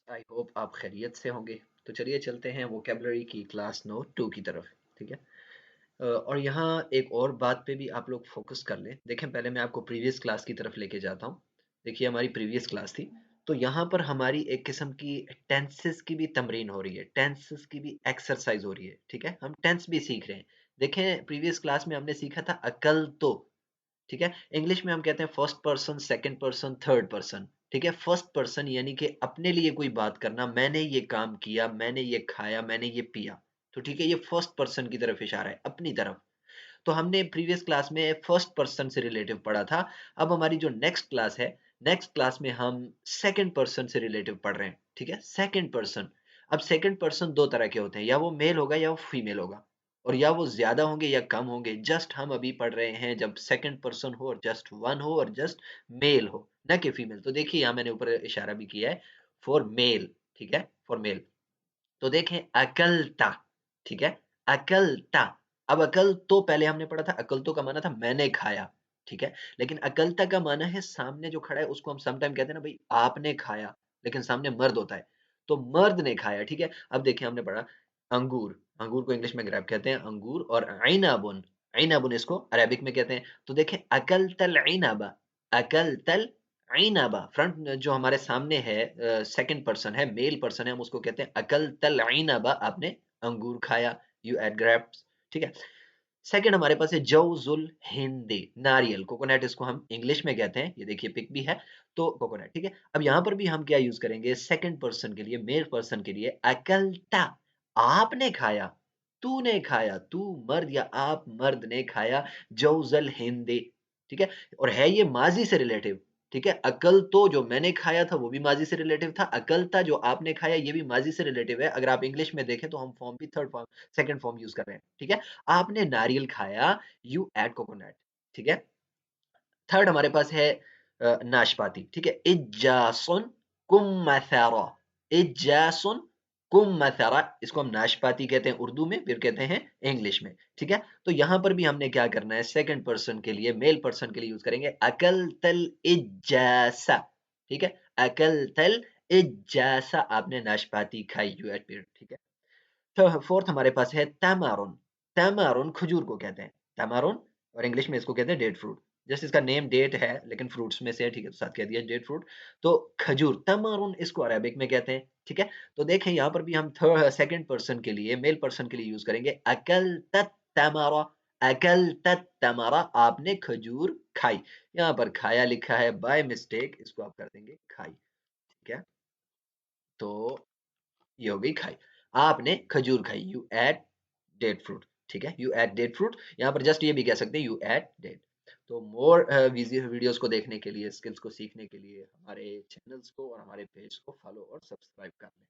I hope आप खैरियत से होंगे। तो चलिए चलते हैं वोकेबलरी की क्लास नो 2 की तरफ। ठीक है। और यहाँ एक और बात पे भी आप लोग फोकस कर लें। देखें, पहले मैं आपको प्रीवियस क्लास की तरफ लेके जाता हूँ। देखिए, हमारी प्रीवियस क्लास थी, तो यहाँ पर हमारी एक किस्म की टेंसेस की भी तमरीन हो रही है, टेंसेस की भी एक्सरसाइज हो रही है। ठीक है, हम टेंस भी सीख रहे हैं। देखें, प्रीवियस क्लास में हमने सीखा था अकल तो। ठीक है, इंग्लिश में हम कहते हैं first person, second person, third person. ठीक है, फर्स्ट पर्सन यानी कि अपने लिए कोई बात करना, मैंने ये काम किया, मैंने ये खाया, मैंने ये पिया। तो ठीक है, ये फर्स्ट पर्सन की तरफ इशारा है, अपनी तरफ। तो हमने प्रीवियस क्लास में फर्स्ट पर्सन से रिलेटिव पढ़ा था। अब हमारी जो नेक्स्ट क्लास है, नेक्स्ट क्लास में हम सेकंड पर्सन से रिलेटिव पढ़ रहे हैं। ठीक है, सेकंड पर्सन। अब सेकंड पर्सन दो तरह के होते हैं, या वो मेल होगा या वो फीमेल होगा, और या वो ज्यादा होंगे या कम होंगे। जस्ट हम अभी पढ़ रहे हैं जब सेकंड पर्सन हो और जस्ट वन हो और जस्ट मेल हो, न कि फीमेल। तो देखिए, यहाँ मैंने ऊपर इशारा भी किया है फॉर मेल। ठीक है, फॉर मेल। तो देखें, अकलता। ठीक है, अकलता। अब अकल तो पहले हमने पढ़ा था, अकल तो का माना था मैंने खाया। ठीक है, लेकिन अकलता का माना है सामने जो खड़ा है उसको हम सम टाइम कहते हैं ना भाई आपने खाया, लेकिन सामने मर्द होता है, तो मर्द ने खाया। ठीक है, अब देखिए हमने पढ़ा अंगूर। अंगूर को इंग्लिश में ग्रेप कहते हैं अंगूर, और ऐनाबुन, ऐनाबुन इसको अरेबिक में कहते हैं। तो देखें, अकलतल ऐनाबा, अकलतल ऐनाबा। फ्रंट जो हमारे सामने है, सेकंड पर्सन है, मेल पर्सन है, हम उसको कहते हैं अकल तल ऐनाबा, आपने अंगूर खाया, यू एट ग्रेप्स। ठीक है, सेकंड हमारे पास है जौजुल हिंदी, नारियल, कोकोनट इसको हम इंग्लिश में कहते हैं। ये देखिए पिक भी है, तो कोकोनट। ठीक है, अब यहाँ पर भी हम क्या यूज करेंगे सेकंड पर्सन के लिए, मेल पर्सन के लिए, अकलता, आपने खाया, तूने खाया, तू मर्द या आप मर्द ने खाया, जौजल हिंदी। ठीक है, और है ये माजी से रिलेटिव। ठीक है, अकल तो जो मैंने खाया था वो भी माजी से रिलेटिव था, अकलता जो आपने खाया ये भी माजी से रिलेटिव है। अगर आप इंग्लिश में देखें तो हम फॉर्म भी third form, second form use कर रहे हैं। ठीक है, आपने नारियल खाया, यू एट कोकोनट। ठीक है, थर्ड हमारे पास है नाशपाती। ठीक है, इज्जासुन कुम्मथरा, इज्जासुन कुम्मथरा, इसको हम नाशपाती कहते हैं उर्दू में, फिर कहते हैं इंग्लिश में। ठीक है, तो यहां पर भी हमने क्या करना है, सेकंड पर्सन के लिए, मेल पर्सन के लिए यूज करेंगे अकल तल इज्जासा। ठीक है, अकल तल इज्जासा, आपने नाशपाती खाई, यू एट पीरियड। ठीक है, तो फोर्थ हमारे पास है तमारुन। तमारुन खजूर को कहते हैं, तमारुन, और इंग्लिश में इसको कहते हैं डेट फ्रूट। जस्ट इसका नेम डेट है लेकिन फ्रूट्स में से है। ठीक है, तो साथ कह दिया डेट फ्रूट। तो खजूर, तमारुन इसको अरेबिक में कहते हैं। ठीक है, तो देखें यहाँ पर भी हम थर्ड सेकंड पर्सन के लिए, मेल पर्सन के लिए यूज करेंगे अकल तमारा, अकल तमारा, आपने खजूर खाई। यहाँ पर खाया लिखा है बाय मिस्टेक, इसको आप कर देंगे खाई। ठीक है, तो ये हो गई खाई, आपने खजूर खाई, यू एट डेट फ्रूट। ठीक है, यू एट डेट फ्रूट, यहाँ पर जस्ट ये भी कह सकते हैं यू एट डेट। तो मोर वीडियोस को देखने के लिए, स्किल्स को सीखने के लिए हमारे चैनल्स को और हमारे पेज को फॉलो और सब्सक्राइब कर लें।